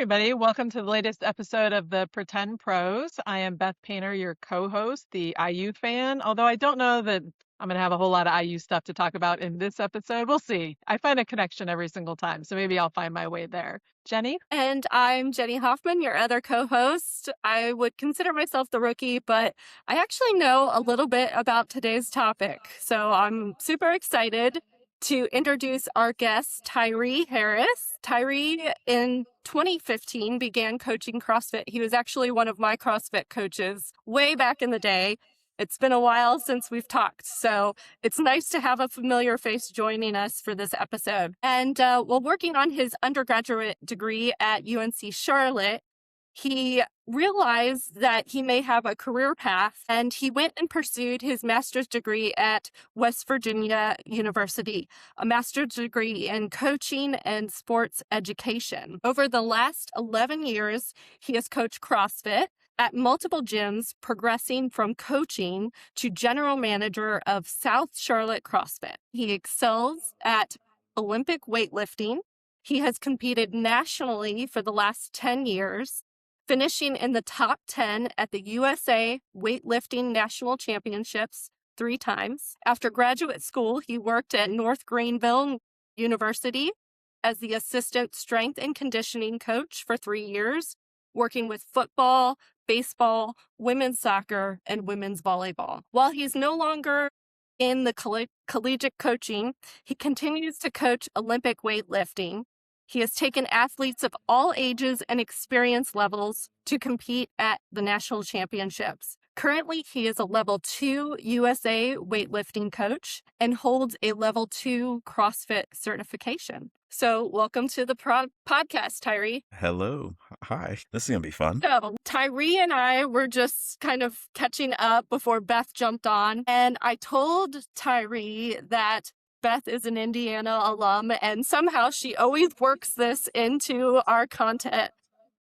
everybody. Welcome to the latest episode of the Pretend Pros. I am Beth Painter, your co-host, the IU fan, although I don't know that I'm going to have a whole lot of IU stuff to talk about in this episode. We'll see. I find a connection every single time, so maybe I'll find my way there. Jenny? And I'm Jenny Hoffman, your other co-host. I would consider myself the rookie, but I actually know a little bit about today's topic. So I'm super excited to introduce our guest, Tyree Harris. Tyree, in 2015, began coaching CrossFit. He was actually one of my CrossFit coaches way back in the day. It's been a while since we've talked, so it's nice to have a familiar face joining us for this episode. And while working on his undergraduate degree at UNC Charlotte, he realized that he may have a career path, and he went and pursued his master's degree at West Virginia University, a master's degree in coaching and sports education. Over the last 11 years, he has coached CrossFit at multiple gyms, progressing from coaching to general manager of South Charlotte CrossFit. He excels at Olympic weightlifting. He has competed nationally for the last 10 years, finishing in the top 10 at the USA Weightlifting National Championships 3 times. After graduate school, he worked at North Greenville University as the assistant strength and conditioning coach for 3 years, working with football, baseball, women's soccer, and women's volleyball. While he's no longer in the collegiate coaching, he continues to coach Olympic weightlifting. He has taken athletes of all ages and experience levels to compete at the national championships. Currently, he is a level 2 USA weightlifting coach and holds a level 2 CrossFit certification. So welcome to the podcast, Tyree. Hello. Hi. This is going to be fun. So Tyree and I were just kind of catching up before Beth jumped on. And I told Tyree that Beth is an Indiana alum, and somehow she always works this into our content.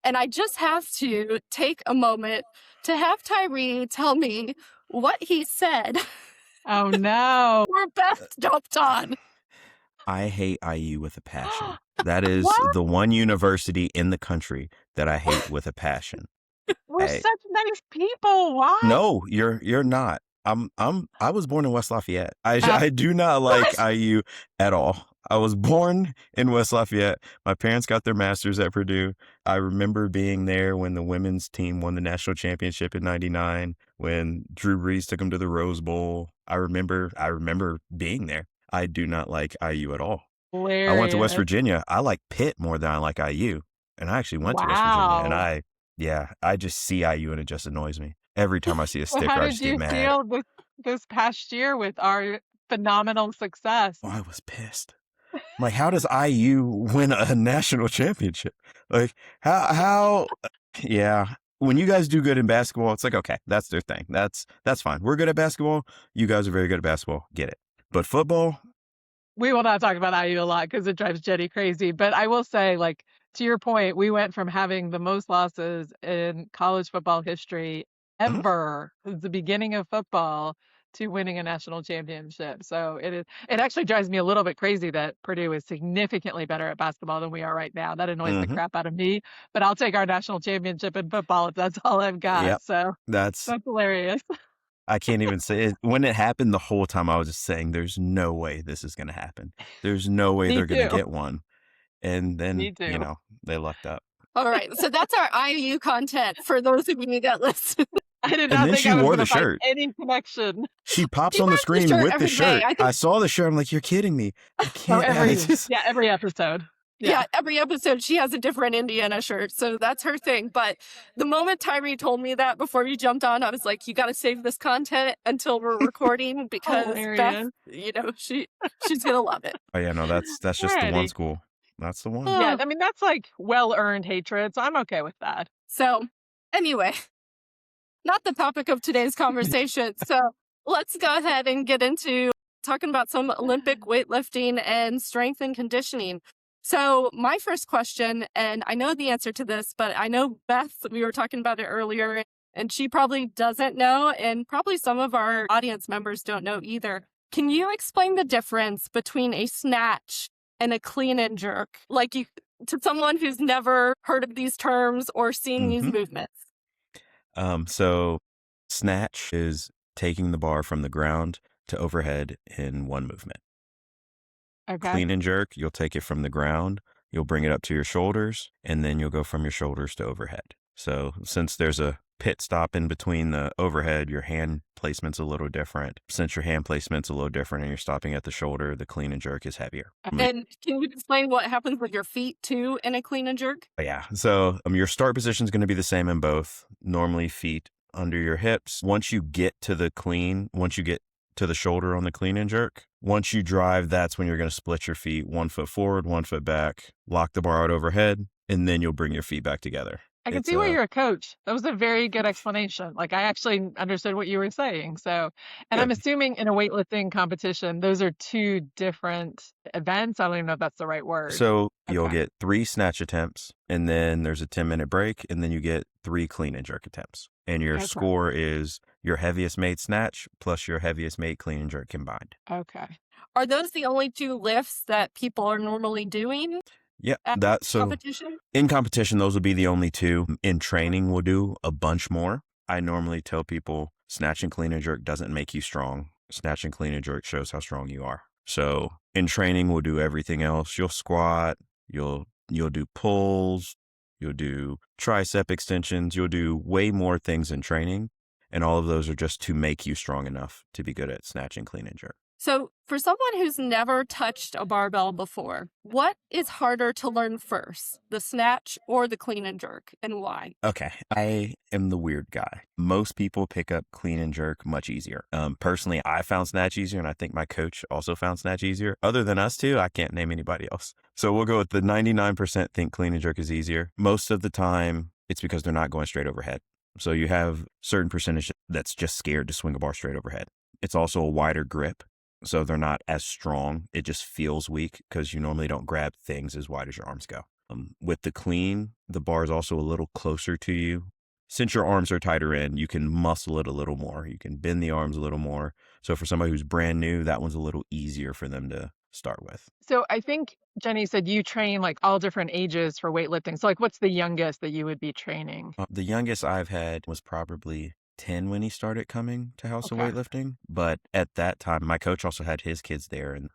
And I just have to take a moment to have Tyree tell me what he said. Oh, no. Before Beth jumped on. I hate IU with a passion. That is What? the one university in the country that I hate with a passion. We're Hey. such nice people. Why? No, you're not. I was born in West Lafayette. I do not like IU at all. I was born in West Lafayette. My parents got their masters at Purdue. I remember being there when the women's team won the national championship in '99, when Drew Brees took them to the Rose Bowl. I remember being there. I do not like IU at all. Hilarious. I went to West Virginia. I like Pitt more than I like IU. And I actually went to West Virginia. And I just see IU and it just annoys me. Every time I see a So sticker, how I did just you get mad. feel this past year with our phenomenal success? Oh, I was pissed. I'm like, how does IU win a national championship? Like, how? Yeah. When you guys do good in basketball, it's like, okay, that's their thing. That's fine. We're good at basketball. You guys are very good at basketball. Get it. But football, We will not talk about IU a lot because it drives Jenny crazy. But I will say, like, to your point, we went from having the most losses in college football history ever, since the beginning of football, to winning a national championship. So it actually drives me a little bit crazy that Purdue is significantly better at basketball than we are right now. That annoys the crap out of me. But I'll take our national championship in football if that's all I've got. Yep. So that's hilarious. I can't even say it. When it happened, the whole time I was just saying, there's no way this is going to happen. There's no way Me they're going too. to get one. And then, Me too. they lucked up. All right, so that's our IU content for those of you that listen. I did And not then think she I was wore going the to find shirt. any connection. She pops She on the wears the screen shirt with every the shirt. day. I saw the shirt. I'm like, you're kidding me. I can't. Every episode. Yeah, every episode she has a different Indiana shirt, so that's her thing. But the moment Tyree told me that before you jumped on, I was like, you got to save this content until we're recording because Beth, she's going to love it. Oh, yeah, no, that's just the one Alrighty. school. That's the one. Yeah, I mean, that's like well-earned hatred, so I'm okay with that. So anyway, not the topic of today's conversation. So let's go ahead and get into talking about some Olympic weightlifting and strength and conditioning. So my first question, and I know the answer to this, but I know Beth, we were talking about it earlier, and she probably doesn't know, and probably some of our audience members don't know either. Can you explain the difference between a snatch and a clean and jerk? Like to someone who's never heard of these terms or seen these Mm-hmm. movements? So snatch is taking the bar from the ground to overhead in one movement. Okay. Clean and jerk, you'll take it from the ground, you'll bring it up to your shoulders, and then you'll go from your shoulders to overhead. So since there's a pit stop in between the overhead, your hand placement's a little different. Since your hand placement's a little different and you're stopping at the shoulder, the clean and jerk is heavier. And can you explain what happens with your feet too in a clean and jerk? Yeah. So your start position is going to be the same in both. Normally feet under your hips. Once you get to the shoulder on the clean and jerk, once you drive, that's when you're going to split your feet, 1 foot forward, 1 foot back, lock the bar out overhead, and then you'll bring your feet back together. I can see why you're a coach. That was a very good explanation. Like, I actually understood what you were saying. So, and Good. I'm assuming in a weightlifting competition, those are two different events. I don't even know if that's the right word. So you'll Okay. get 3 snatch attempts, and then there's a 10-minute break, and then you get 3 clean and jerk attempts. And your Okay. score is your heaviest made snatch plus your heaviest made clean and jerk combined. Okay. Are those the only 2 lifts that people are normally doing Yeah, at competition? In competition, those would be the only 2. In training, we'll do a bunch more. I normally tell people snatch and clean and jerk doesn't make you strong. Snatch and clean and jerk shows how strong you are. So in training, we'll do everything else. You'll squat, you'll do pulls, you'll do tricep extensions, you'll do way more things in training. And all of those are just to make you strong enough to be good at snatch and clean and jerk. So for someone who's never touched a barbell before, what is harder to learn first, the snatch or the clean and jerk, and why? Okay, I am the weird guy. Most people pick up clean and jerk much easier. Personally, I found snatch easier, and I think my coach also found snatch easier. Other than us two, I can't name anybody else. So we'll go with the 99% think clean and jerk is easier. Most of the time, it's because they're not going straight overhead. So you have certain percentage that's just scared to swing a bar straight overhead. It's also a wider grip. So they're not as strong. It just feels weak because you normally don't grab things as wide as your arms go. With the clean, the bar is also a little closer to you. Since your arms are tighter in, you can muscle it a little more. You can bend the arms a little more. So for somebody who's brand new, that one's a little easier for them to start with. So I think Jenny said you train like all different ages for weightlifting. So like, what's the youngest that you would be training? The youngest I've had was probably 10 when he started coming to House of Okay. Weightlifting. But at that time, my coach also had his kids there, and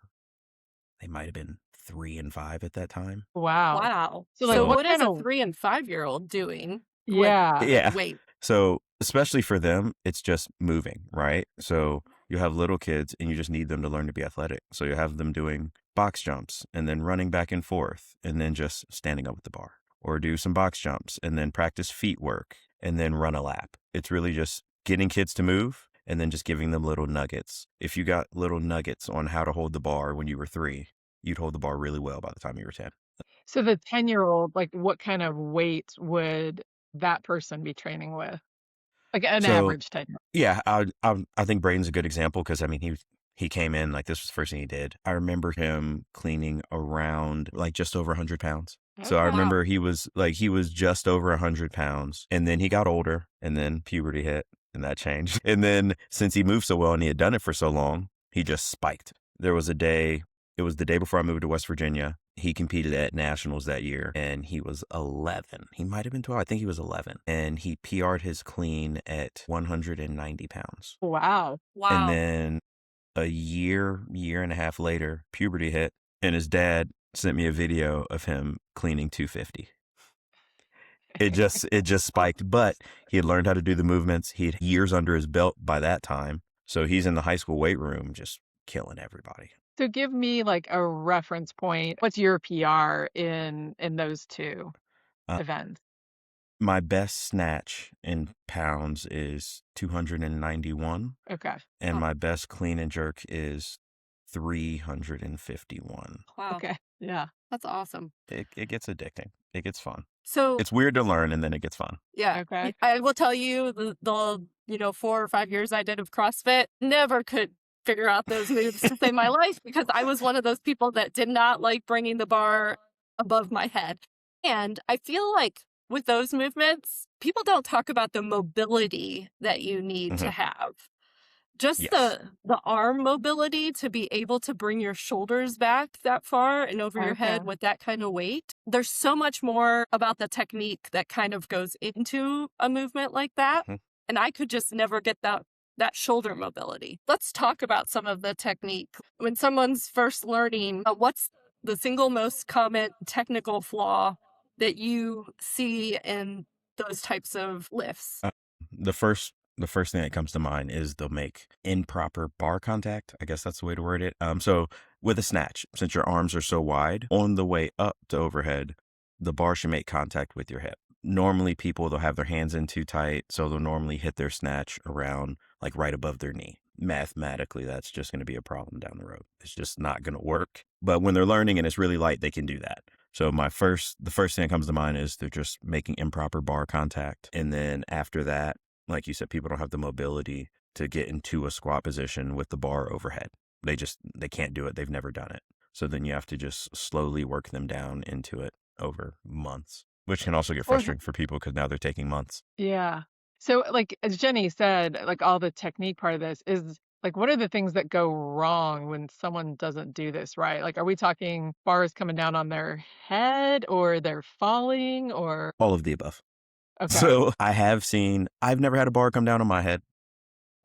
they might have been 3 and 5 at that time. Wow. Wow. So, So, like, what what is kind a of 3 and 5-year-old doing? Yeah. Yeah. Wait. So especially for them, it's just moving, right? So you have little kids and you just need them to learn to be athletic. So you have them doing box jumps and then running back and forth and then just standing up with the bar, or do some box jumps and then practice feet work and then run a lap. It's really just getting kids to move and then just giving them little nuggets. If you got little nuggets on how to hold the bar when you were 3, you'd hold the bar really well by the time you were 10. So the 10-year-old, like, what kind of weight would that person be training with? Like an average 10-year-old. Yeah, I think Braden's a good example because, I mean, he came in, like, this was the first thing he did. I remember him cleaning around, like, just over 100 pounds. So I Okay. remember he was just over 100 pounds. And then he got older, and then puberty hit, and that changed. And then since he moved so well and he had done it for so long, he just spiked. It was the day before I moved to West Virginia. He competed at nationals that year, and he was 11. He might have been 12. I think he was 11. And he PR'd his clean at 190 pounds. Wow. Wow. And then a year and a half later, puberty hit, and his dad sent me a video of him cleaning 250. It just spiked, but he had learned how to do the movements. He had years under his belt by that time. So he's in the high school weight room just killing everybody. So give me like a reference point. What's your PR in those two Uh, events? My best snatch in pounds is 291, Okay. and my best clean and jerk is 351. Wow. Okay. Yeah. That's awesome. It gets addicting. It gets fun. So It's weird to learn, and then it gets fun. yeah, Okay. I will tell you the 4 or 5 years I did of CrossFit, never could figure out those moves to save my life because I was one of those people that did not like bringing the bar above my head. And I feel like with those movements, people don't talk about the mobility that you need to have. Just Yes. the arm mobility to be able to bring your shoulders back that far and over your Okay. head with that kind of weight. There's so much more about the technique that kind of goes into a movement like that. Mhm. And I could just never get that shoulder mobility. Let's talk about some of the technique. When someone's first learning, what's the single most common technical flaw that you see in those types of lifts? Uh, the first the first thing that comes to mind is they'll make improper bar contact. I guess that's the way to word it. So with a snatch, since your arms are so wide, on the way up to overhead, the bar should make contact with your hip. Normally, people they'll have their hands in too tight, so they'll normally hit their snatch around like right above their knee. Mathematically, that's just going to be a problem down the road. It's just not going to work. But when they're learning and it's really light, they can do that. So the first thing that comes to mind is they're just making improper bar contact. And then after that, like you said, people don't have the mobility to get into a squat position with the bar overhead. They can't do it. They've never done it. So then you have to just slowly work them down into it over months, which can also get Well, frustrating for people because now they're taking months. yeah. So, like, as Jenny said, like, all the technique part of this is like, what are the things that go wrong when someone doesn't do this right? Like, are we talking bars coming down on their head or they're falling or, All of the above. okay, So I've never had a bar come down on my head.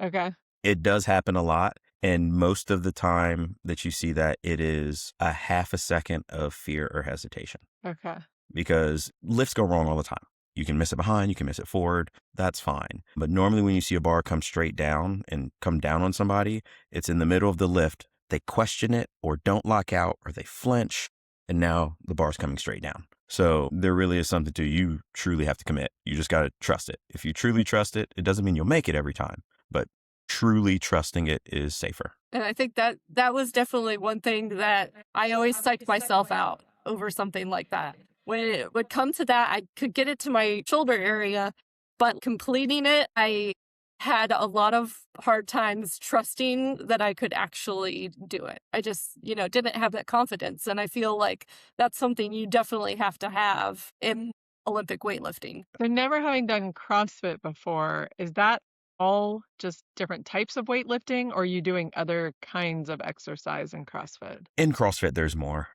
okay, It does happen a lot. And most of the time that you see that, it is a half a second of fear or hesitation okay, because lifts go wrong all the time. You can miss it behind, you can miss it forward. That's fine. But normally when you see a bar come straight down and come down on somebody, it's in the middle of the lift. They question it or don't lock out or they flinch. And now the bar's coming straight down. So there really is something to you truly have to commit. You just got to trust it. If you truly trust it, it doesn't mean you'll make it every time, but truly trusting it is safer. And I think that was definitely one thing that I always psyched myself out over something like that. When it would come to that, I could get it to my shoulder area, but completing it, I had a lot of hard times trusting that I could actually do it. I just, didn't have that confidence. And I feel like that's something you definitely have to have in Olympic weightlifting. so never having done CrossFit before, is that all just different types of weightlifting or are you doing other kinds of exercise in CrossFit? In CrossFit, there's more.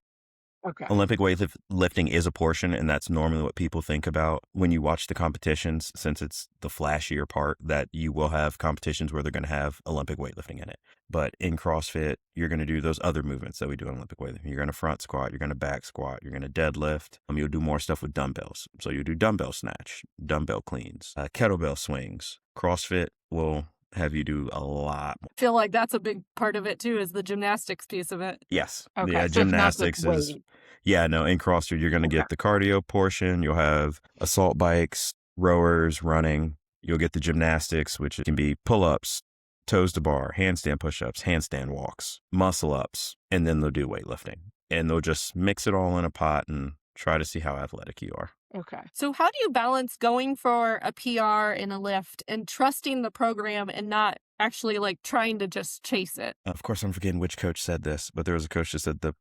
Okay. Olympic weightlifting is a portion, and that's normally what people think about when you watch the competitions, since it's the flashier part, that you will have competitions where they're going to have Olympic weightlifting in it. But in CrossFit, you're going to do those other movements that we do in Olympic weightlifting. You're going to front squat, you're going to back squat, you're going to deadlift. You'll do more stuff with dumbbells. So you'll do dumbbell snatch, dumbbell cleans, kettlebell swings. CrossFit will have you do a lot. I feel like that's a big part of it too, is the gymnastics piece of it. Yes. Okay. Yeah, So it's not just gymnastics is. weight. Yeah, no, in CrossFit, you're going to Okay. get the cardio portion. You'll have assault bikes, rowers, running. You'll get the gymnastics, which can be pull-ups, toes to bar, handstand push-ups, handstand walks, muscle-ups, and then they'll do weightlifting. And they'll just mix it all in a pot and try to see how athletic you are. Okay. So how do you balance going for a PR in a lift and trusting the program and not actually like trying to just chase it? Of course, I'm forgetting which coach said this, but there was a coach that said the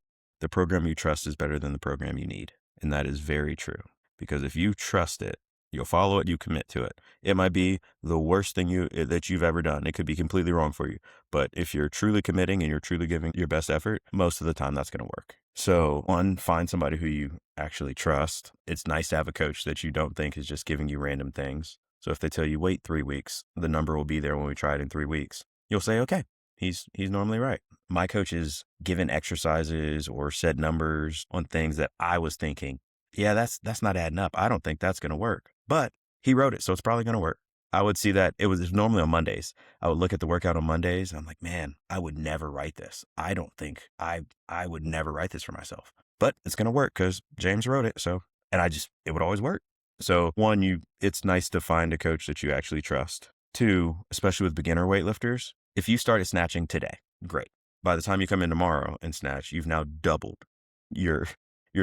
program you trust is better than the program you need. And that is very true. Because if you trust it, you'll follow it, you commit to it. It might be the worst thing that you've ever done. It could be completely wrong for you. But if you're truly committing and you're truly giving your best effort, most of the time that's going to work. So one, find somebody who you actually trust. It's nice to have a coach that you don't think is just giving you random things. So if they tell you wait 3 weeks, the number will be there when we try it in 3 weeks. You'll say, okay, he's normally right. My coach has given exercises or said numbers on things that I was thinking, yeah, that's not adding up. I don't think that's going to work. But he wrote it, so it's probably going to work. I would see that it was normally on Mondays. I would look at the workout on Mondays. And I'm like, man, I would never write this. I don't think I would never write this for myself. But it's going to work because James wrote it. So, and it would always work. So one, it's nice to find a coach that you actually trust. Two, especially with beginner weightlifters, if you started snatching today, great. By the time you come in tomorrow and snatch, you've now doubled your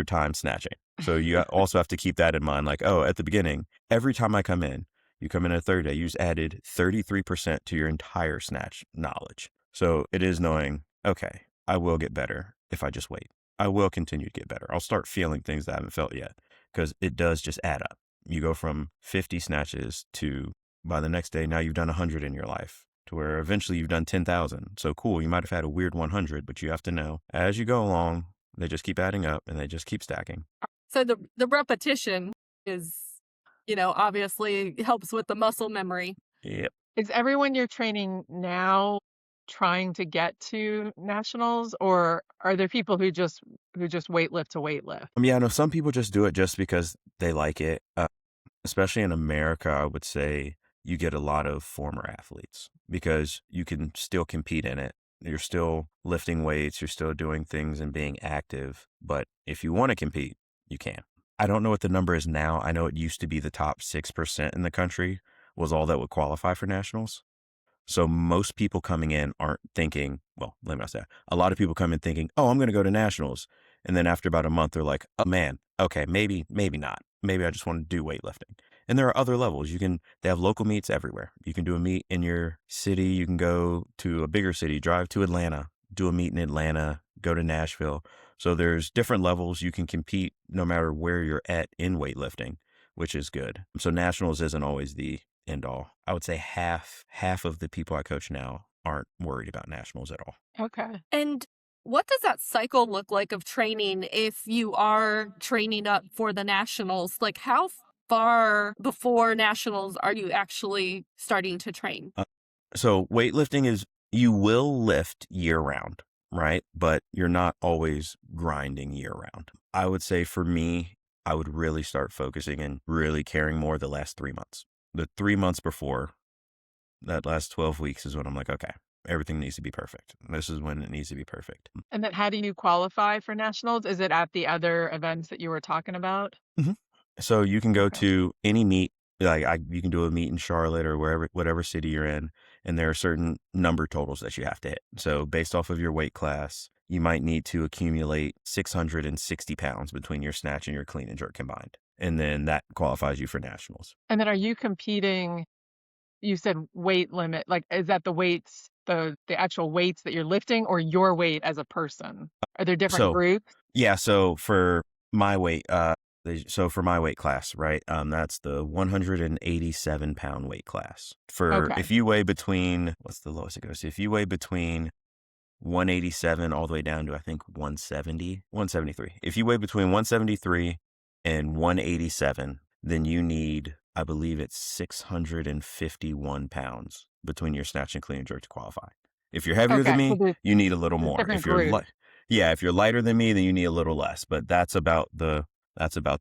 time snatching. So you also have to keep that in mind. Like, oh, at the beginning, every time I come in, you come in a third day, you just added 33% to your entire snatch knowledge. So it is knowing, okay, I will get better if I just wait. I will continue to get better. I'll start feeling things that I haven't felt yet because it does just add up. You go from 50 snatches to by the next day, now you've done 100 in your life. to where eventually you've done 10,000. So cool. You might have had a weird 100, but you have to know as you go along, they just keep adding up and they just keep stacking. So the repetition is, obviously helps with the muscle memory. Yep. Is everyone you're training now trying to get to nationals, or are there people who just weightlift to weightlift? Yeah, no, some people just do it just because they like it. Especially in America, I would say you get a lot of former athletes because you can still compete in it. You're still lifting weights, you're still doing things and being active. But if you want to compete, you can. I don't know what the number is now. I know it used to be the top 6% in the country was all that would qualify for nationals. So most people coming in aren't thinking, well, let me not say, a lot of people come in thinking, oh, I'm going to go to nationals. And then after about a month, they're like, oh man, okay, maybe not. Maybe I just want to do weightlifting. And there are other levels. They have local meets everywhere. You can do a meet in your city. You can go to a bigger city, drive to Atlanta, do a meet in Atlanta, go to Nashville. So there's different levels. You can compete no matter where you're at in weightlifting, which is good. So nationals isn't always the end all. I would say half of the people I coach now aren't worried about nationals at all. Okay. And what does that cycle look like of training if you are training up for the nationals? Like how far before nationals are you actually starting to train? So weightlifting is, you will lift year round, right? But you're not always grinding year round. I would say for me, I would really start focusing and really caring more the last 3 months. The 3 months before, that last 12 weeks is when I'm like, okay, everything needs to be perfect. This is when it needs to be perfect. And then how do you qualify for nationals? Is it at the other events that you were talking about? So you can go Okay. to any meet, you can do a meet in Charlotte or whatever city you're in, and there are certain number totals that you have to hit. So based off of your weight class, you might need to accumulate 660 pounds between your snatch and your clean and jerk combined. And then that qualifies you for nationals. And then are you competing? You said weight limit. Like, is that the weights, the actual weights that you're lifting, or your weight as a person? Are there different So groups? yeah, so for my weight, for my weight class, right? That's the 187 pound weight class. Okay. If you weigh between, what's the lowest it goes to? If you weigh between 187 all the way down to, I think, 170, 173. If you weigh between 173 and 187, then you need, I believe it's 651 pounds between your snatch and clean and jerk to qualify. If you're heavier than Okay. So me, you need a little there's more. different If you're groups. if you're lighter than me, then you need a little less. But that's about the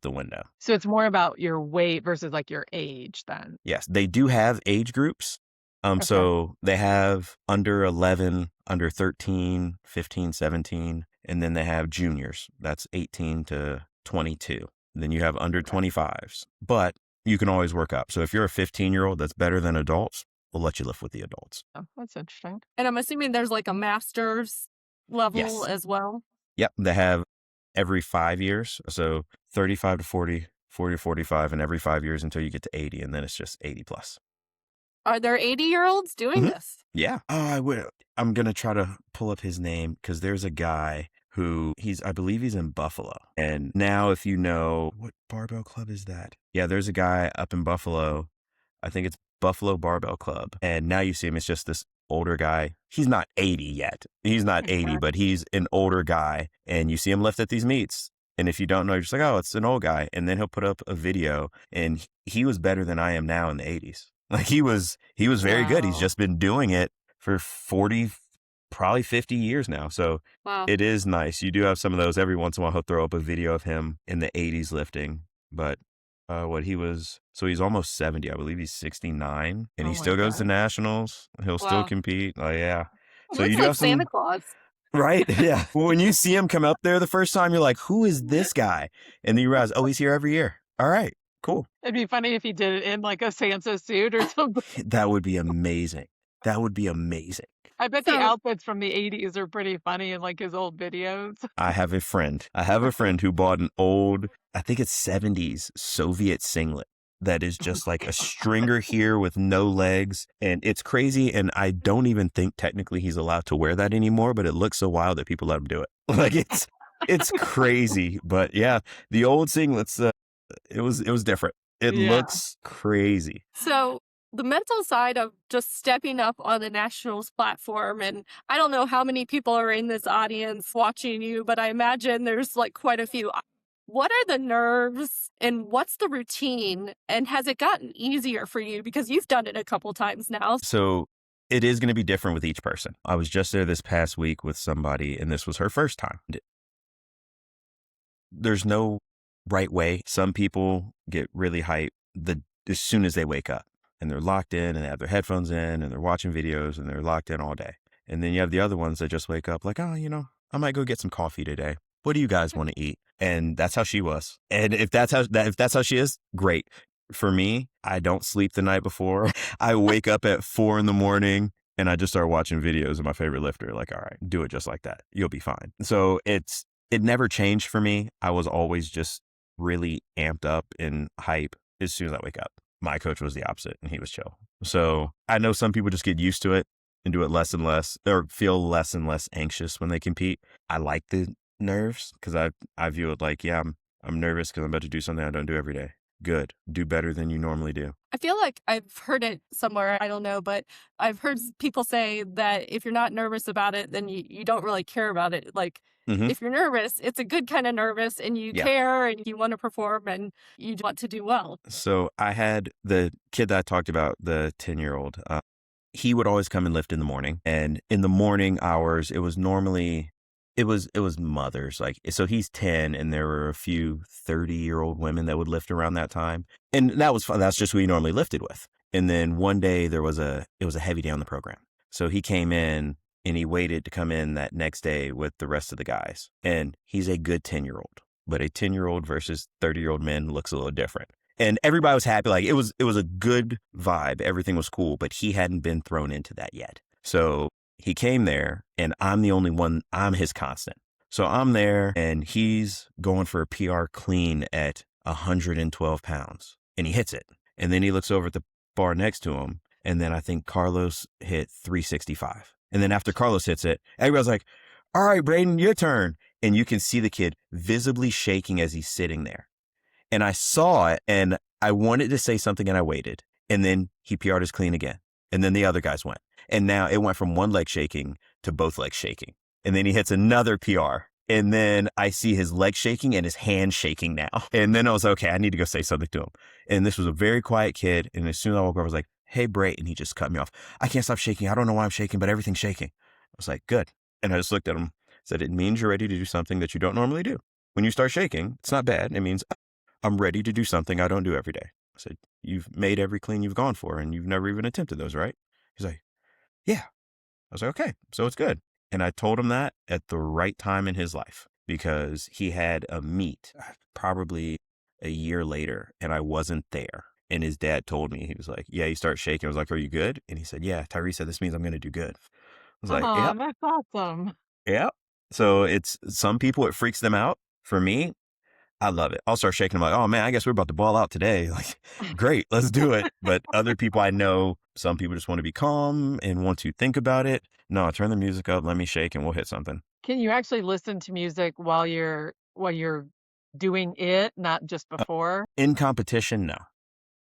window. So it's more about your weight versus like your age then. Yes, they do have age groups. Okay. So they have under 11, under 13, 15, 17, and then they have juniors. That's 18 to 22. Then you have under 25s, but you can always work up. So if you're a 15-year-old that's better than adults, we'll let you lift with the adults. Oh, that's interesting. And I'm assuming there's like a master's level Yes. as well. Yep. They have every 5 years. So 35 to 40, 40 to 45, and every 5 years until you get to 80. And then it's just 80 plus. Are there 80-year-olds doing this? Yeah. Oh, I'm going to try to pull up his name because there's a guy who I believe he's in Buffalo. And now if you know, what barbell club is that? Yeah, there's a guy up in Buffalo. I think it's Buffalo Barbell Club. And now you see him, it's just this older guy. He's not 80 yet. He's not 80, but he's an older guy. And you see him lift at these meets. And if you don't know, you're just like, oh, it's an old guy. And then he'll put up a video and he was better than I am now in the 80s. Like he was very good. He's Wow. just been doing it for 40, probably 50 years now. So Wow. it is nice. You do have some of those. Every once in a while, he'll throw up a video of him in the 80s lifting. But he's almost 70. I believe he's 69. And he Oh my still goes to God. nationals. He'll still Wow. compete. Oh, yeah. So Looks you do like have Santa some, Claus. right? Yeah. Well, when you see him come up there the first time, you're like, who is this guy? And then you realize, oh, he's here every year. All right, cool. It'd be funny if he did it in like a Santa suit or something. That would be amazing. That would be amazing. I bet the So- outfits from the 80s are pretty funny in like his old videos. I have a friend who bought an old, I think it's 70s Soviet singlet that is just like a stringer here with no legs. And it's crazy. And I don't even think technically he's allowed to wear that anymore, but it looks so wild that people let him do it. Like it's crazy. But yeah, the old singlets, it was different. It Yeah. looks crazy. So The mental side of just stepping up on the nationals platform, and I don't know how many people are in this audience watching you, but I imagine there's like quite a few. What are the nerves and what's the routine? And has it gotten easier for you because you've done it a couple times now? So it is going to be different with each person. I was just there this past week with somebody, and this was her first time. There's no right way. Some people get really hyped as soon as they wake up, and they're locked in and they have their headphones in and they're watching videos and they're locked in all day. And then you have the other ones that just wake up like, oh, I might go get some coffee today. What do you guys want to eat? And that's how she was. And if that's how she is, great. For me, I don't sleep the night before. I wake up at 4 a.m. and I just start watching videos of my favorite lifter. Like, all right, do it just like that. You'll be fine. So it never changed for me. I was always just really amped up and hype as soon as I wake up. My coach was the opposite, and he was chill. So I know some people just get used to it and do it less and less, or feel less and less anxious when they compete. I like the nerves because I view it like, yeah, I'm nervous because I'm about to do something I don't do every day. Good. Do better than you normally do. I feel like I've heard it somewhere, I don't know, but I've heard people say that if you're not nervous about it, then you don't really care about it. Like, if you're nervous, it's a good kind of nervous and you care and you want to perform and you want to do well. So I had the kid that I talked about, the 10-year-old, he would always come and lift in the morning. And in the morning hours, it was normally... It was mothers. Like, so he's 10 and there were a few 30-year-old women that would lift around that time. And that was fun. That's just who he normally lifted with. And then one day it was a heavy day on the program. So he came in and he waited to come in that next day with the rest of the guys. And he's a good 10-year-old, but a 10-year-old versus 30-year-old men looks a little different. And everybody was happy. Like, it was a good vibe. Everything was cool, but he hadn't been thrown into that yet. So he came there and I'm the only one, I'm his constant. So I'm there and he's going for a PR clean at 112 pounds and he hits it. And then he looks over at the bar next to him. And then I think Carlos hit 365. And then after Carlos hits it, everybody's like, all right, Braden, your turn. And you can see the kid visibly shaking as he's sitting there. And I saw it and I wanted to say something and I waited. And then he PR'd his clean again. And then the other guys went. And now it went from one leg shaking to both legs shaking. And then he hits another PR. And then I see his leg shaking and his hand shaking now. And then I was like, okay, I need to go say something to him. And this was a very quiet kid. And as soon as I woke up, I was like, hey, Bray. And he just cut me off. I can't stop shaking. I don't know why I'm shaking, but everything's shaking. I was like, good. And I just looked at him, said, it means you're ready to do something that you don't normally do. When you start shaking, it's not bad. It means I'm ready to do something I don't do every day. I said, you've made every clean you've gone for and you've never even attempted those, right? He's like, yeah. I was like, okay, so it's good. And I told him that at the right time in his life because he had a meet probably a year later and I wasn't there. And his dad told me, he was like, yeah, you start shaking. I was like, are you good? And he said, yeah, Tyree said, this means I'm going to do good. I was like, yeah, that's awesome. yeah. So it's some people, it freaks them out. For me, I love it. I'll start shaking. I'm like, oh man, I guess we're about to ball out today. Like, great, let's do it. But other people I know, some people just want to be calm and want to think about it. No, turn the music up, let me shake and we'll hit something. Can you actually listen to music while you're doing it, not just before? In competition, no.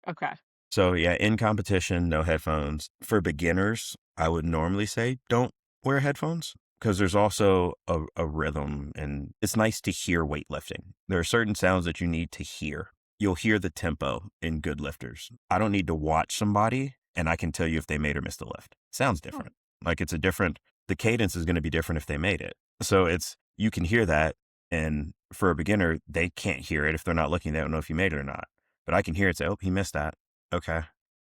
Okay. So yeah, in competition, no headphones. For beginners, I would normally say don't wear headphones. Because there's also a rhythm and it's nice to hear weightlifting. There are certain sounds that you need to hear. You'll hear the tempo in good lifters. I don't need to watch somebody and I can tell you if they made or missed the lift. Sounds different. Like the cadence is going to be different if they made it. So you can hear that. And for a beginner, they can't hear it. If they're not looking, they don't know if you made it or not. But I can hear it say, oh, he missed that. Okay.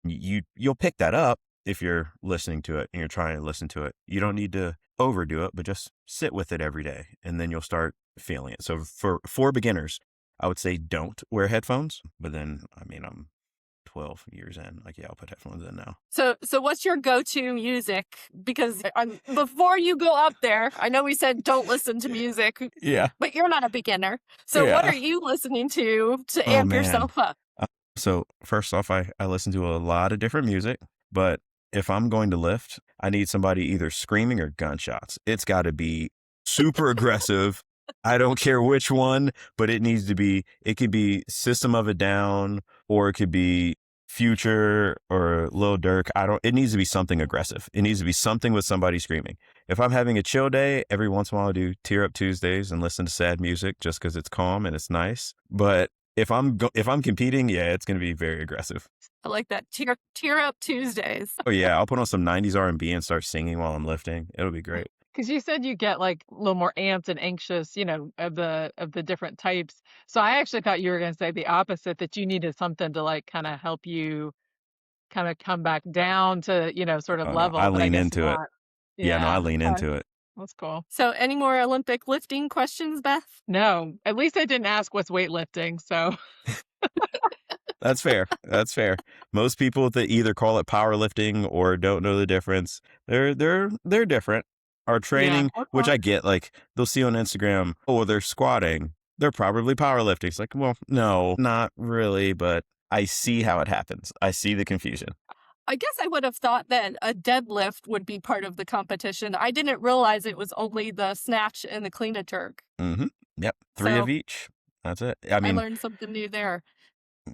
You'll pick that up if you're listening to it and you're trying to listen to it. You don't need to overdo it, but just sit with it every day and then you'll start feeling it. So for beginners, I would say don't wear headphones, but then, I mean, I'm 12 years in, like, yeah, I'll put headphones in now. So what's your go-to music? Because before you go up there, I know we said don't listen to music, but you're not a beginner. So what are you listening to amp yourself up? So first off, I listen to a lot of different music, but if I'm going to lift, I need somebody either screaming or gunshots. It's got to be super aggressive. I don't care which one, but it could be System of a Down, or it could be Future or Lil Durk. It needs to be something aggressive. It needs to be something with somebody screaming. If I'm having a chill day, every once in a while I do Tear Up Tuesdays and listen to sad music just because it's calm and it's nice. But if I'm competing, yeah, it's going to be very aggressive. I like that. Tear Up Tuesdays. Oh yeah, I'll put on some 90s R&B and start singing while I'm lifting. It'll be great. Because you said you get like a little more amped and anxious, of the different types. So I actually thought you were going to say the opposite, that you needed something to like kind of help you kind of come back down to, sort of Oh no, I level, but I lean guess into it. not. Yeah, no, I Yeah. lean Okay. into it. That's cool. So any more Olympic lifting questions, Beth? No, at least I didn't ask what's weightlifting. So That's fair. That's fair. Most people that either call it powerlifting or don't know the difference, they're different. Our yeah. training, which Okay. I get, like they'll see on Instagram, oh, they're squatting. They're probably powerlifting. It's like, well, no, not really, but I see how it happens. I see the confusion. I guess I would have thought that a deadlift would be part of the competition. I didn't realize it was only the snatch and the clean and jerk. Mm-hmm. Yep. 3 of So each. That's it. I learned something new there.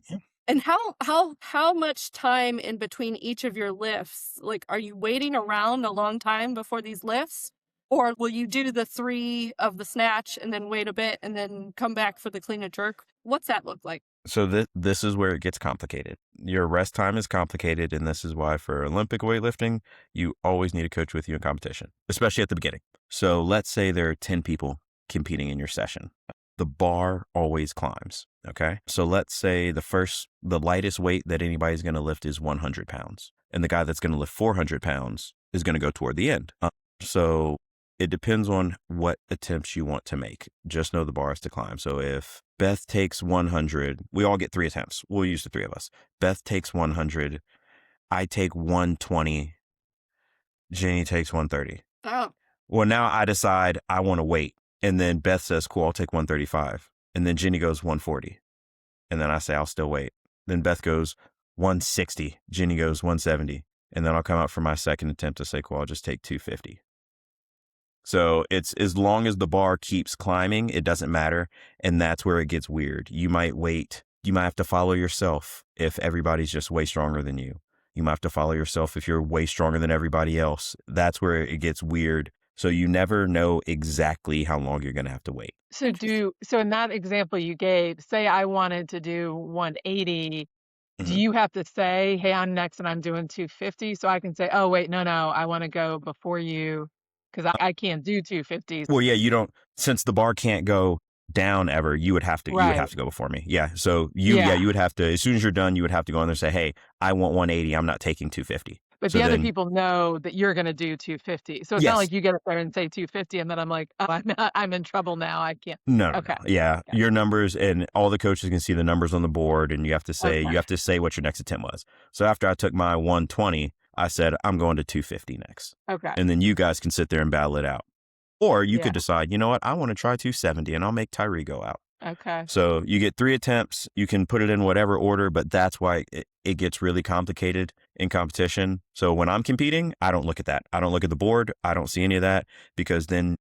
Yeah. And how much time in between each of your lifts? Like, are you waiting around a long time before these lifts? Or will you do the 3 of the snatch and then wait a bit and then come back for the clean and jerk? What's that look like? So this is where it gets complicated. Your rest time is complicated, and this is why for Olympic weightlifting, you always need a coach with you in competition, especially at the beginning. So let's say there are 10 people competing in your session. The bar always climbs, okay? So let's say the lightest weight that anybody's going to lift is 100 pounds, and the guy that's going to lift 400 pounds is going to go toward the end. So it depends on what attempts you want to make. Just know the bar is to climb. So if Beth takes 100, we all get 3 attempts. We'll use the 3 of us. Beth takes 100, I take 120, Jenny takes 130. Oh, Well, now I decide I want to wait. And then Beth says, cool, I'll take 135. And then Jenny goes 140. And then I say, I'll still wait. Then Beth goes 160. Jenny goes 170. And then I'll come out for my second attempt to say, cool, I'll just take 250. So it's as long as the bar keeps climbing, it doesn't matter. And that's where it gets weird. You might wait. You might have to follow yourself if everybody's just way stronger than you. You might have to follow yourself if you're way stronger than everybody else. That's where it gets weird. So you never know exactly how long you're going to have to wait. So in that example you gave, say I wanted to do 180, do you have to say, hey, I'm next and I'm doing 250? So I can say, oh, wait, no, I want to go before you because I can't do 250s. Well, yeah, you don't, since the bar can't go down ever, you would have to go before me. Yeah. So you would have to, as soon as you're done, you would have to go in there and say, hey, I want 180. I'm not taking 250. But so the other people know that you're going to do 250. So it's not like you get up there and say 250 and then I'm like, oh, I'm in trouble now. I can't. No. Okay. Yeah. Okay. Your numbers, and all the coaches can see the numbers on the board, and you have to say what your next attempt was. So after I took my 120, I said, I'm going to 250 next. Okay. And then you guys can sit there and battle it out. Or you could decide, you know what, I want to try 270 and I'll make Tyree go out. Okay. So you get 3 attempts. You can put it in whatever order, but that's why it gets really complicated in competition. So when I'm competing, I don't look at that. I don't look at the board. I don't see any of that, because then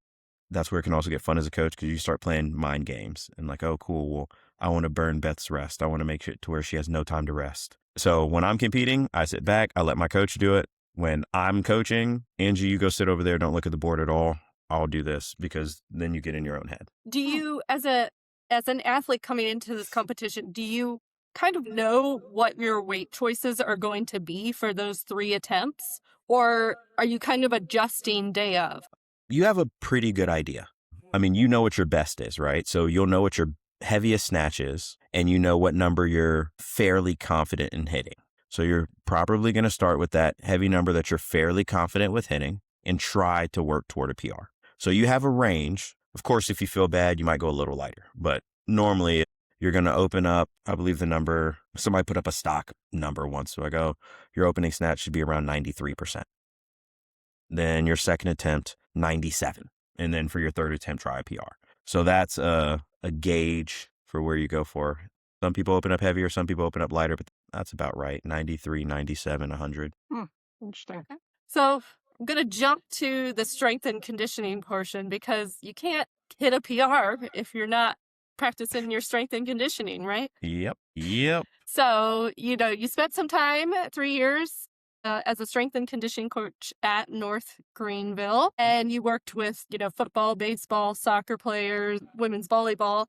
that's where it can also get fun as a coach, because you start playing mind games and like, oh, cool. Well, I want to burn Beth's rest. I want to make it to where she has no time to rest. So when I'm competing, I sit back. I let my coach do it. When I'm coaching, Angie, you go sit over there. Don't look at the board at all. I'll do this, because then you get in your own head. Do you, as an athlete coming into this competition, do you kind of know what your weight choices are going to be for those 3 attempts? Or are you kind of adjusting day of? You have a pretty good idea. I mean, you know what your best is, right? So you'll know what your heaviest snatch is, and you know what number you're fairly confident in hitting. So you're probably going to start with that heavy number that you're fairly confident with hitting and try to work toward a PR. So you have a range. Of course, if you feel bad, you might go a little lighter, but normally you're going to open up, I believe the number, somebody put up a stock number once. So I go, your opening snatch should be around 93%. Then your second attempt, 97. And then for your third attempt, try a PR. So that's a gauge for where you go for. Some people open up heavier, some people open up lighter, but that's about right. 93, 97, 100. Interesting. So I'm going to jump to the strength and conditioning portion, because you can't hit a PR if you're not practicing your strength and conditioning, right? Yep. So, you spent some time, 3 years, as a strength and conditioning coach at North Greenville, and you worked with, football, baseball, soccer players, women's volleyball.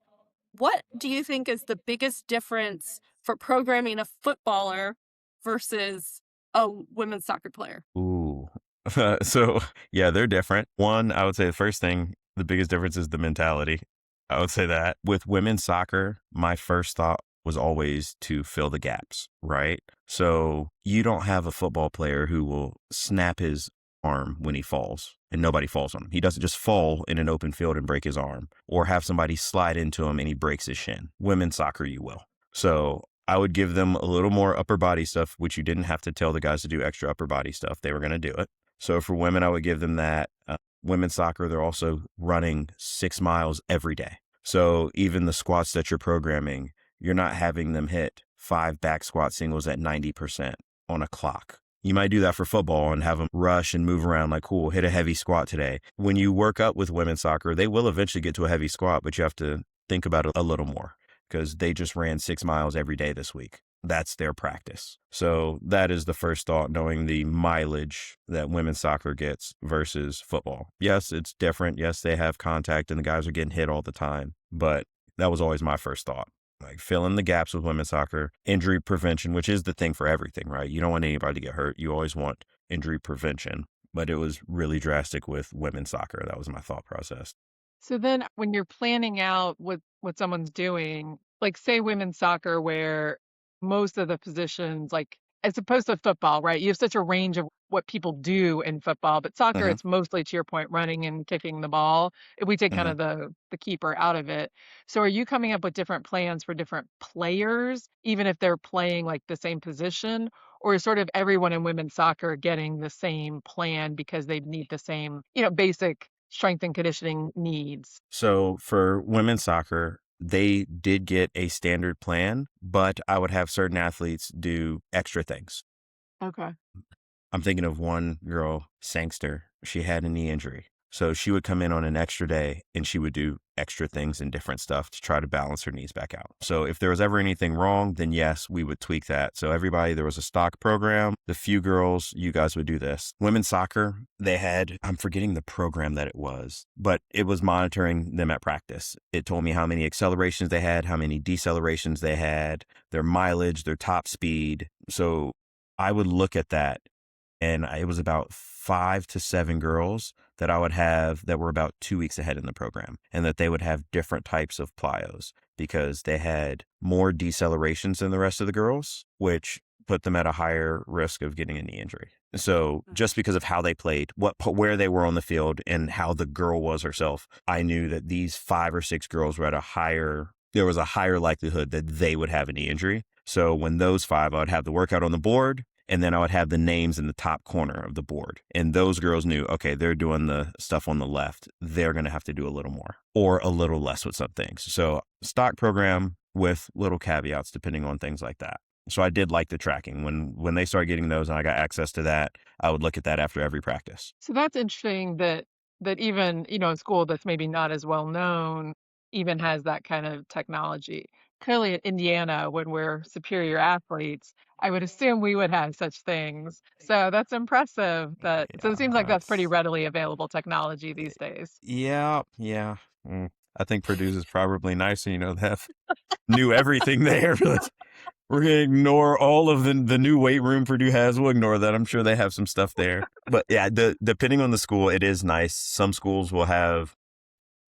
What do you think is the biggest difference for programming a footballer versus a women's soccer player? Ooh. So yeah, they're different. One, I would say the first thing, the biggest difference is the mentality. I would say that with women's soccer, my first thought was always to fill the gaps, right? So you don't have a football player who will snap his arm when he falls and nobody falls on him. He doesn't just fall in an open field and break his arm, or have somebody slide into him and he breaks his shin. Women's soccer, you will. So I would give them a little more upper body stuff, which you didn't have to tell the guys to do extra upper body stuff. They were going to do it. So for women, I would give them that. Women's soccer, they're also running 6 miles every day. So even the squats that you're programming, you're not having them hit 5 back squat singles at 90% on a clock. You might do that for football and have them rush and move around like, cool, hit a heavy squat today. When you work up with women's soccer, they will eventually get to a heavy squat, but you have to think about it a little more because they just ran 6 miles every day this week. That's their practice. So that is the first thought, knowing the mileage that women's soccer gets versus football. Yes, it's different. Yes, they have contact and the guys are getting hit all the time. But that was always my first thought. Like fill in the gaps with women's soccer, injury prevention, which is the thing for everything, right? You don't want anybody to get hurt. You always want injury prevention. But it was really drastic with women's soccer. That was my thought process. So then when you're planning out what someone's doing, like say women's soccer where most of the positions, like as opposed to football, right? You have such a range of what people do in football, but soccer, Mm-hmm. it's mostly to your point, running and kicking the ball. If we take kind of the keeper out of it. So are you coming up with different plans for different players, even if they're playing like the same position? Or is sort of everyone in women's soccer getting the same plan because they need the same, basic strength and conditioning needs? So for women's soccer, they did get a standard plan, but I would have certain athletes do extra things. Okay. I'm thinking of one girl, Sangster. She had a knee injury. So she would come in on an extra day and she would do extra things and different stuff to try to balance her knees back out. So if there was ever anything wrong, then yes, we would tweak that. So everybody, there was a stock program. The few girls, you guys would do this. Women's soccer, they had, I'm forgetting the program that it was, but it was monitoring them at practice. It told me how many accelerations they had, how many decelerations they had, their mileage, their top speed. So I would look at that. And it was about 5 to 7 girls that I would have that were about 2 weeks ahead in the program, and that they would have different types of plyos because they had more decelerations than the rest of the girls, which put them at a higher risk of getting a knee injury. So just because of how they played, where they were on the field and how the girl was herself, I knew that these 5 or 6 girls were there was a higher likelihood that they would have a knee injury. So when those 5, I would have the workout on the board, and then I would have the names in the top corner of the board. And those girls knew, okay, they're doing the stuff on the left. They're going to have to do a little more or a little less with some things. So stock program with little caveats depending on things like that. So I did like the tracking. When they started getting those and I got access to that, I would look at that after every practice. So that's interesting that even, a school that's maybe not as well known even has that kind of technology. Clearly in Indiana, when we're superior athletes, I would assume we would have such things. So that's impressive so it seems like that's pretty readily available technology these days. Yeah. I think Purdue's is probably nicer, they have knew everything there. We're going to ignore all of the new weight room Purdue has. We'll ignore that. I'm sure they have some stuff there. But yeah, depending on the school, it is nice. Some schools will have,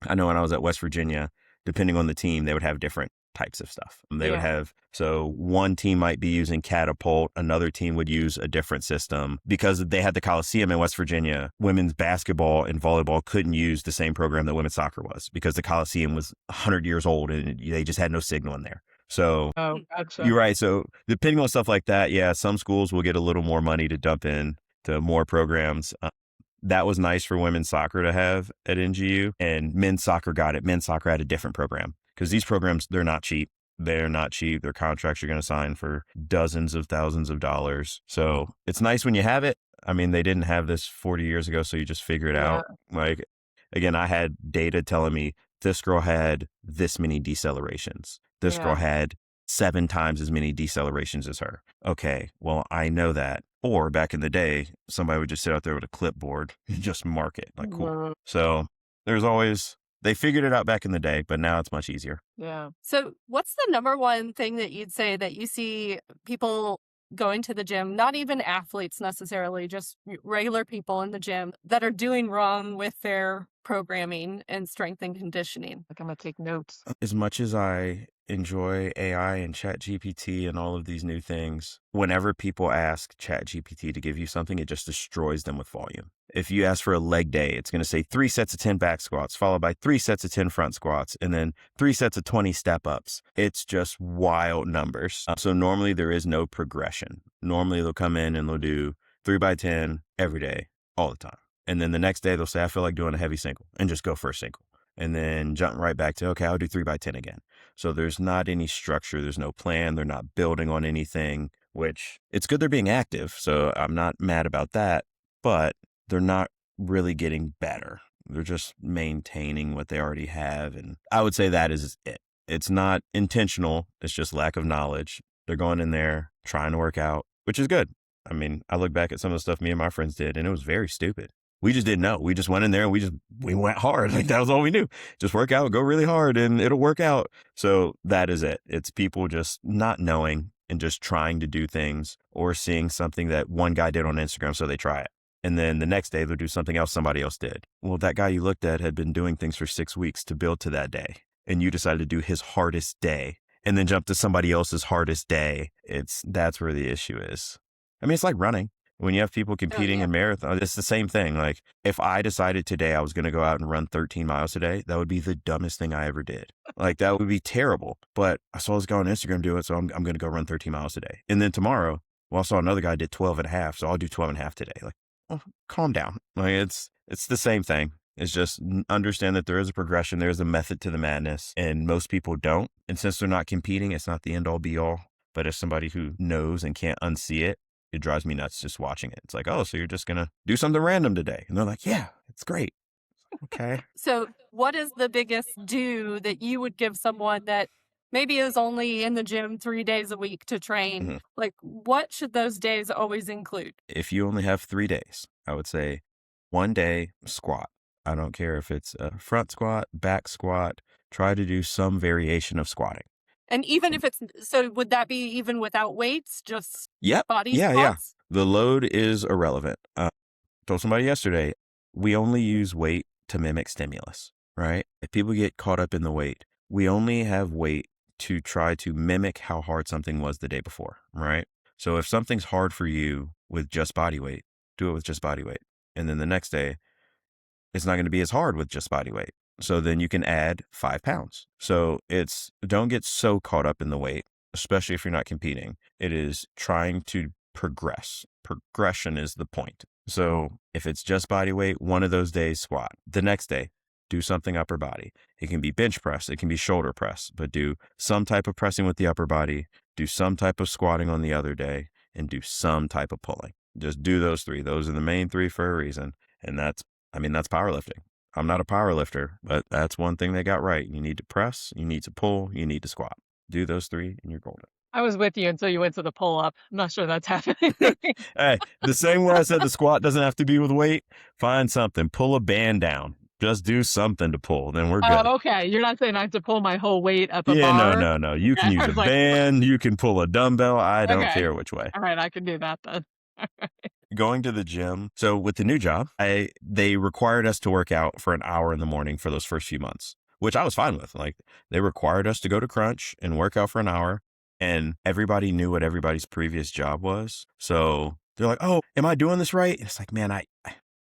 I know when I was at West Virginia, depending on the team, they would have different types of stuff. They would have, so one team might be using Catapult, another team would use a different system. Because they had the Coliseum in West Virginia, women's basketball and volleyball couldn't use the same program that women's soccer was because the Coliseum was 100 years old and they just had no signal in there. So Gotcha. You're right. So depending on stuff like that, yeah, some schools will get a little more money to dump in to more programs. That was nice for women's soccer to have at NGU, and men's soccer got it. Men's soccer had a different program because these programs, they're not cheap. They're not cheap. Their contracts you're going to sign for dozens of thousands of dollars. So it's nice when you have it. I mean, they didn't have this 40 years ago, so you just figure it out. Like, again, I had data telling me this girl had this many decelerations. This girl had 7 times as many decelerations as her. Okay, well, I know that. Or back in the day, somebody would just sit out there with a clipboard and just mark it. Like, cool. So there's always, they figured it out back in the day, but now it's much easier. Yeah. So what's the number one thing that you'd say that you see people going to the gym, not even athletes necessarily, just regular people in the gym that are doing wrong with their programming and strength and conditioning? Like, I'm going to take notes. As much as I enjoy AI and ChatGPT and all of these new things, whenever people ask ChatGPT to give you something, it just destroys them with volume. If you ask for a leg day, it's going to say 3 sets of 10 back squats, followed by 3 sets of 10 front squats, and then 3 sets of 20 step ups. It's just wild numbers. So normally there is no progression. Normally they'll come in and they'll do 3 by 10 every day, all the time. And then the next day they'll say, I feel like doing a heavy single, and just go for a single. And then jump right back to, okay, I'll do 3 by 10 again. So there's not any structure. There's no plan. They're not building on anything, which it's good they're being active. So I'm not mad about that, but they're not really getting better. They're just maintaining what they already have. And I would say that is it. It's not intentional. It's just lack of knowledge. They're going in there trying to work out, which is good. I mean, I look back at some of the stuff me and my friends did, and it was very stupid. We just didn't know. We just went in there and we went hard. Like, that was all we knew. Just work out, go really hard, and it'll work out. So that is it. It's people just not knowing and just trying to do things, or seeing something that one guy did on Instagram, so they try it. And then the next day they'll do something else somebody else did. Well, that guy you looked at had been doing things for 6 weeks to build to that day, and you decided to do his hardest day and then jump to somebody else's hardest day. That's where the issue is. I mean, it's like running. When you have people competing in marathon, it's the same thing. Like, if I decided today I was going to go out and run 13 miles today, that would be the dumbest thing I ever did. Like, that would be terrible. But I saw this guy on Instagram do it, so I'm going to go run 13 miles today. And then tomorrow, well, I saw another guy did 12 and a half, so I'll do 12 and a half today. Like, oh, calm down. Like, it's the same thing. It's just understand that there is a progression. There's a method to the madness, and most people don't. And since they're not competing, it's not the end all be all. But as somebody who knows and can't unsee it, it drives me nuts just watching it. It's like, oh, so you're just going to do something random today. And they're like, yeah, it's great. Okay. So what is the biggest do that you would give someone that maybe is only in the gym 3 days a week to train? Mhm. Like, what should those days always include? If you only have 3 days, I would say 1 day squat. I don't care if it's a front squat, back squat, try to do some variation of squatting. And even if it's, so would that be even without weights, just Yep. body Yeah. squats? The load is irrelevant. Told somebody yesterday, we only use weight to mimic stimulus, right? If people get caught up in the weight, we only have weight to try to mimic how hard something was the day before, right? So if something's hard for you with just body weight, do it with just body weight. And then the next day, it's not going to be as hard with just body weight. So then you can add 5 pounds. So don't get so caught up in the weight, especially if you're not competing. It is trying to progress. Progression is the point. So if it's just body weight, one of those days squat. The next day, do something upper body. It can be bench press. It can be shoulder press, but do some type of pressing with the upper body, do some type of squatting on the other day, and do some type of pulling. Just do those 3. Those are the main 3 for a reason. And that's powerlifting. I'm not a power lifter, but that's one thing they got right. You need to press, you need to pull, you need to squat. Do those 3 and you're golden. I was with you until you went to the pull up. I'm not sure that's happening. Hey, the same way I said the squat doesn't have to be with weight, find something, pull a band down. Just do something to pull, then we're good. Oh, okay. You're not saying I have to pull my whole weight up a Yeah, bar? no. You can Yeah, I use a was like, band, you can pull a dumbbell. I don't okay. care which way. All right, I can do that then. Going to the gym. So with the new job, they required us to work out for an hour in the morning for those first few months, which I was fine with. Like, they required us to go to Crunch and work out for an hour, and everybody knew what everybody's previous job was. So they're like, oh, am I doing this right? And it's like, man,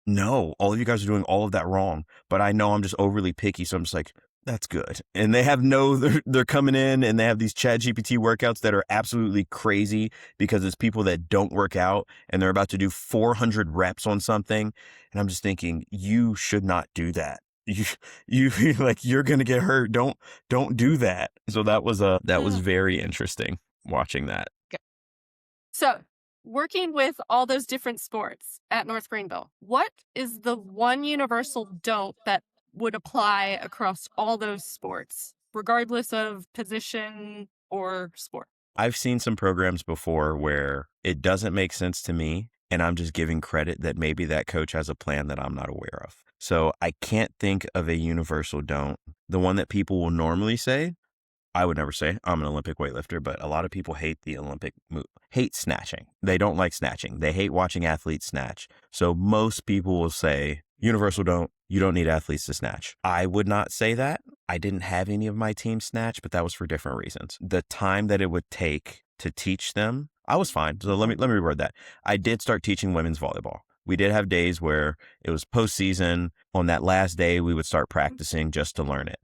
no, all of you guys are doing all of that wrong, but I know I'm just overly picky. So I'm just like, that's good. And they have they're coming in and they have these ChatGPT workouts that are absolutely crazy because it's people that don't work out and they're about to do 400 reps on something. And I'm just thinking, you should not do that. You like, you're going to get hurt. Don't do that. So that was very interesting watching that. So working with all those different sports at North Greenville, what is the one universal don't that would apply across all those sports, regardless of position or sport? I've seen some programs before where it doesn't make sense to me, and I'm just giving credit that maybe that coach has a plan that I'm not aware of. So I can't think of a universal don't. The one that people will normally say, I would never say. I'm an Olympic weightlifter, but a lot of people hate the Olympic move, hate snatching. They don't like snatching. They hate watching athletes snatch. So most people will say, universal don't, you don't need athletes to snatch. I would not say that. I didn't have any of my team snatch, but that was for different reasons. The time that it would take to teach them, I was fine. So let me reword that. I did start teaching women's volleyball. We did have days where it was postseason. On that last day, we would start practicing just to learn it.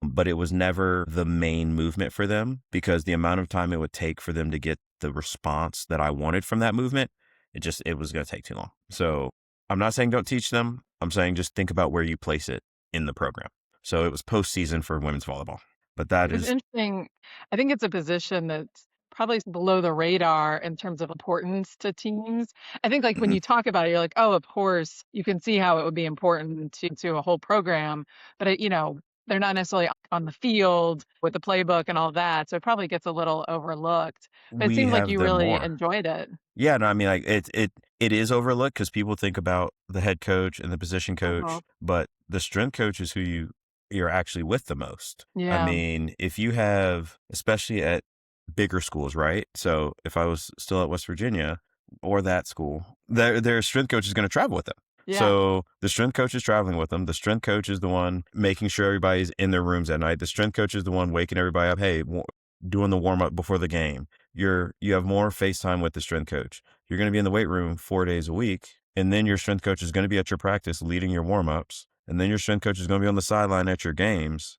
But it was never the main movement for them because the amount of time it would take for them to get the response that I wanted from that movement, it was going to take too long. So I'm not saying don't teach them. I'm saying just think about where you place it in the program. So it was postseason for women's volleyball, but that It's is, interesting. I think it's a position that's probably below the radar in terms of importance to teams. I think like when mhm. you talk about it, you're like, oh, of course, you can see how it would be important to a whole program, but they're not necessarily on the field with the playbook and all that. So it probably gets a little overlooked. But it We seems like have you them really more. enjoyed it. Yeah, no, I mean, like it is overlooked because people think about the head coach and the position Uh-huh. coach, but the strength coach is who you're actually with the most. I Yeah. mean, if you have, especially at bigger schools, right? So if I was still at West Virginia or that school, their strength coach is going to travel with them. Yeah. So the strength coach is traveling with them. The strength coach is the one making sure everybody's in their rooms at night. The strength coach is the one waking everybody up. Hey, doing the warm up before the game. You have more FaceTime with the strength coach. You're going to be in the weight room 4 days a week, and then your strength coach is going to be at your practice leading your warm ups, and then your strength coach is going to be on the sideline at your games.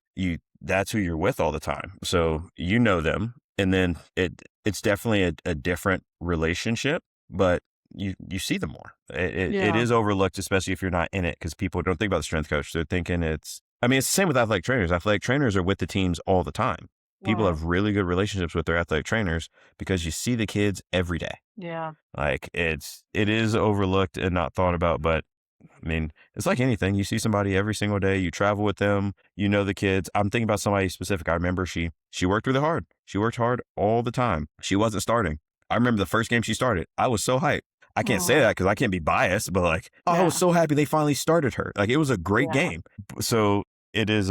That's who you're with all the time, so you know them, and then it's definitely a different relationship, but you see them more. It Yeah. is overlooked, especially if you're not in it, because people don't think about the strength coach. They're thinking it's. I mean, it's the same with athletic trainers. Athletic trainers are with the teams all the time. People Right. have really good relationships with their athletic trainers because you see the kids every day. Yeah. Like it is overlooked and not thought about, but I mean, it's like anything. You see somebody every single day, you travel with them, you know the kids. I'm thinking about somebody specific. I remember she worked really hard. She worked hard all the time. She wasn't starting. I remember the first game she started. I was so hyped. I can't say Oh, that because I can't be biased, but like, oh, I was yeah. so happy they finally started her. Like it was a great Yeah. game. So it is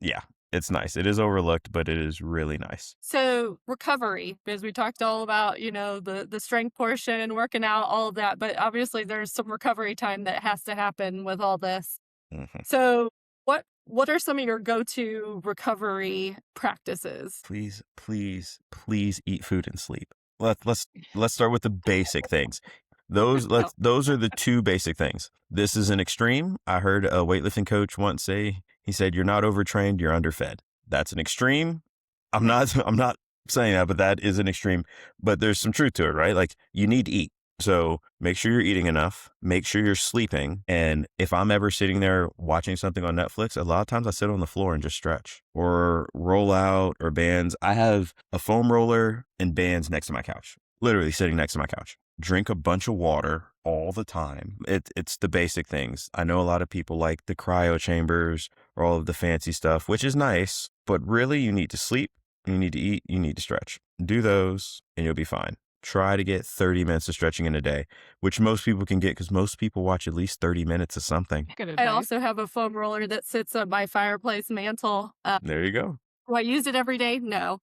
yeah, it's nice. It is overlooked, but it is really nice. So recovery, because we talked all about, the strength portion, working out, all of that, but obviously there's some recovery time that has to happen with all this. Mhm. So what are some of your go-to recovery practices? Please, please, please eat food and sleep. Let's start with the basic things. Oh, Those are the two basic things. This is an extreme. I heard a weightlifting coach once say, he said, "You're not overtrained, you're underfed." That's an extreme. I'm not saying that, but that is an extreme. But there's some truth to it, right? Like you need to eat. So make sure you're eating enough, make sure you're sleeping. And if I'm ever sitting there watching something on Netflix, a lot of times I sit on the floor and just stretch or roll out or bands. I have a foam roller and bands next to my couch, literally sitting next to my couch. Drink a bunch of water all the time. It's the basic things. I know a lot of people like the cryo chambers or all of the fancy stuff, which is nice, but really you need to sleep, you need to eat, you need to stretch. Do those and you'll be fine. Try to get 30 minutes of stretching in a day, which most people can get because most people watch at least 30 minutes of something. Good I advice. also have a foam roller that sits on my fireplace mantle. There you go. Do I use it every day? No,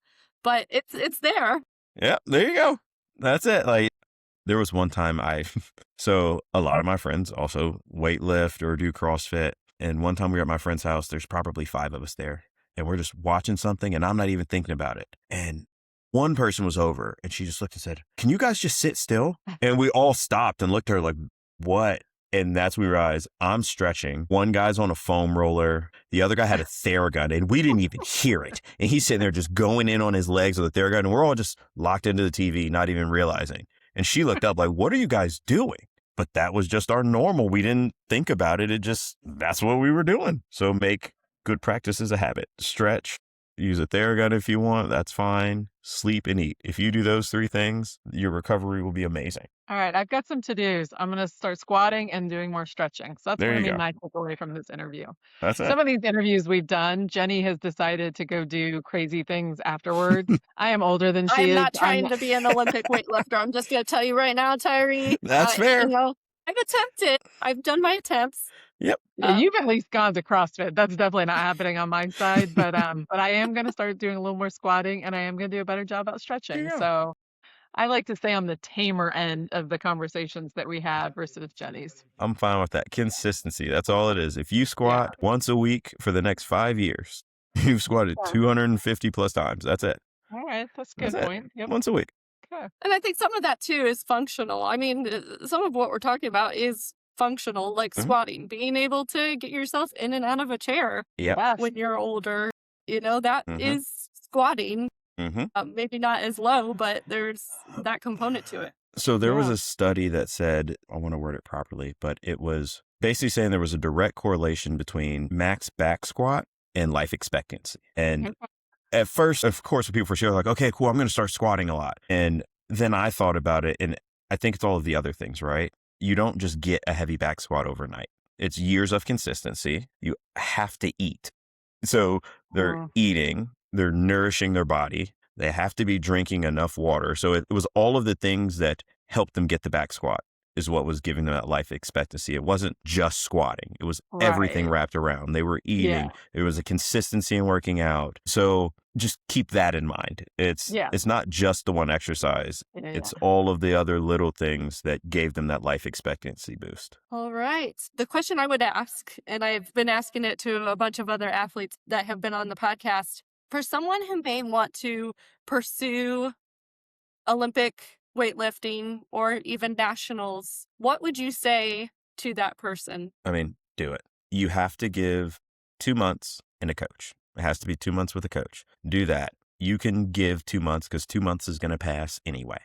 but it's there. Yeah, there you go. That's it. Like there was one time so a lot of my friends also weight lift or do CrossFit. And one time we were at my friend's house, there's probably 5 of us there and we're just watching something and I'm not even thinking about it. And one person was over and she just looked and said, "Can you guys just sit still?" And we all stopped and looked at her like, "What?" And that's when we realized I'm stretching. One guy's on a foam roller. The other guy had a Theragun and we didn't even hear it. And he's sitting there just going in on his legs with a Theragun and we're all just locked into the TV, not even realizing. And she looked up like, "What are you guys doing?" But that was just our normal. We didn't think about it. That's what we were doing. So make good practices a habit. Stretch, use a Theragun if you want. That's fine. Sleep and eat. If you do those 3 things, your recovery will be amazing. All right, I've got some to-dos. I'm going to start squatting and doing more stretching. So that's There going you to be go. my takeaway from this interview. That's it. Some of these interviews we've done, Jenny has decided to go do crazy things afterwards. I am older than she I'm is. not trying to be an Olympic weightlifter. I'm just going to tell you right now, Tyree. That's fair. I've attempted. I've done my attempts. Yep. Yeah, you've at least gone to CrossFit. That's definitely not happening on my side, but I am going to start doing a little more squatting, and I am going to do a better job about stretching. Yeah. So I like to stay on the tamer end of the conversations that we have versus Jenny's. I'm fine with that. Consistency. That's all it is. If you squat once a week for the next 5 years, you've squatted 250 plus times. That's it. All right, that's a good point. Yep. Once a week. Okay. And I think some of that too is functional. I mean, some of what we're talking about is functional, like squatting, being able to get yourself in and out of a chair when you're older. That is squatting. Maybe not as low, but there's that component to it. So there was a study that said, I want to word it properly, but it was basically saying there was a direct correlation between max back squat and life expectancy. And at first, of course, when people for sure like, okay, cool, I'm going to start squatting a lot. And then I thought about it, and I think it's all of the other things, right? You don't just get a heavy back squat overnight. It's years of consistency. You have to eat. So they're eating, they're nourishing their body. They have to be drinking enough water. So it was all of the things that helped them get the back squat is what was giving them that life expectancy. It wasn't just squatting. It was everything wrapped around. They were eating. It was a consistency in working out. So just keep that in mind. It's not just the one exercise. It's all of the other little things that gave them that life expectancy boost. All right. The question I would ask, and I've been asking it to a bunch of other athletes that have been on the podcast, for someone who may want to pursue Olympic weightlifting or even nationals, what would you say to that person? I mean, do it. You have to give 2 months and a coach. It has to be 2 months with a coach. Do that. You can give 2 months because 2 months is going to pass anyway.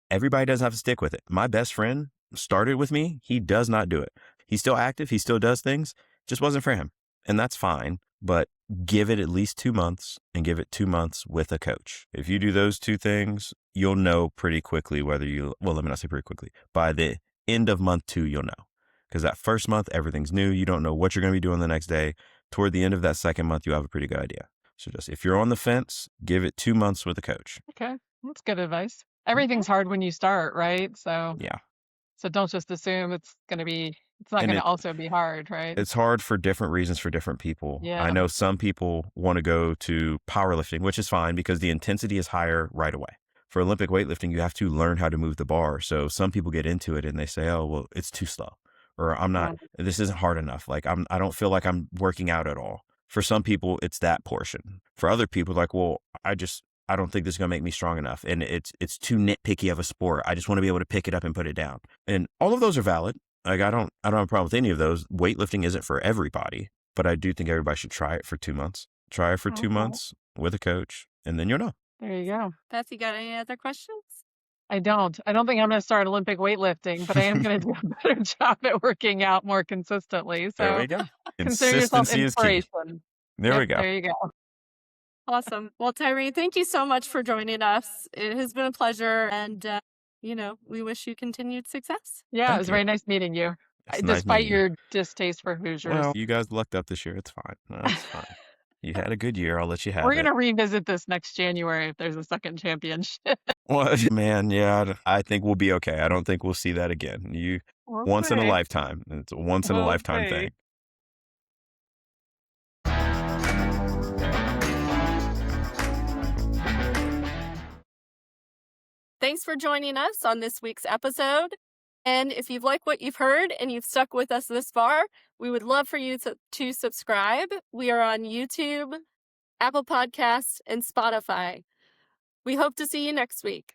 Everybody doesn't have to stick with it. My best friend started with me. He does not do it. He's still active. He still does things. Just wasn't for him. And that's fine. But give it at least 2 months and give it 2 months with a coach. If you do those 2 things, you'll know pretty quickly whether let me not say pretty quickly. By the end of month 2, you'll know. Because that first month, everything's new. You don't know what you're going to be doing the next day. Toward the end of that second month, you have a pretty good idea. So just if you're on the fence, give it 2 months with a coach. Okay. That's good advice. Everything's hard when you start, right? So So don't just assume it's not going to also be hard, right? It's hard for different reasons for different people. Yeah. I know some people want to go to powerlifting, which is fine because the intensity is higher right away. For Olympic weightlifting, you have to learn how to move the bar. So some people get into it and they say, oh, well, it's too slow. Or this isn't hard enough. Like I don't feel like I'm working out at all. For some people, it's that portion. For other people, like, well, I don't think this is going to make me strong enough. And it's too nitpicky of a sport. I just want to be able to pick it up and put it down. And all of those are valid. Like I don't have a problem with any of those. Weightlifting isn't for everybody, but I do think everybody should try it for 2 months. Try it for 2 months with a coach, and then you'll know. There you go. Beth, you got any other questions? I don't think I'm going to start Olympic weightlifting, but I am going to do a better job at working out more consistently. So there we go. Consider yourself Consistency is key. inspiration. There we go. There you go. Awesome. Well, Tyree, thank you so much for joining us. It has been a pleasure, and we wish you continued success. Yeah, it was very nice meeting you. Despite your distaste for Hoosiers. Well, you guys lucked up this year. It's fine. No, it's fine. You had a good year. I'll let you have it. We're going to revisit this next January if there's a second championship. Well, man, yeah, I think we'll be okay. I don't think we'll see that again. Once in a lifetime. It's a once in a lifetime thing. Thanks for joining us on this week's episode. And if you've liked what you've heard and you've stuck with us this far, we would love for you to subscribe. We are on YouTube, Apple Podcasts, and Spotify. We hope to see you next week.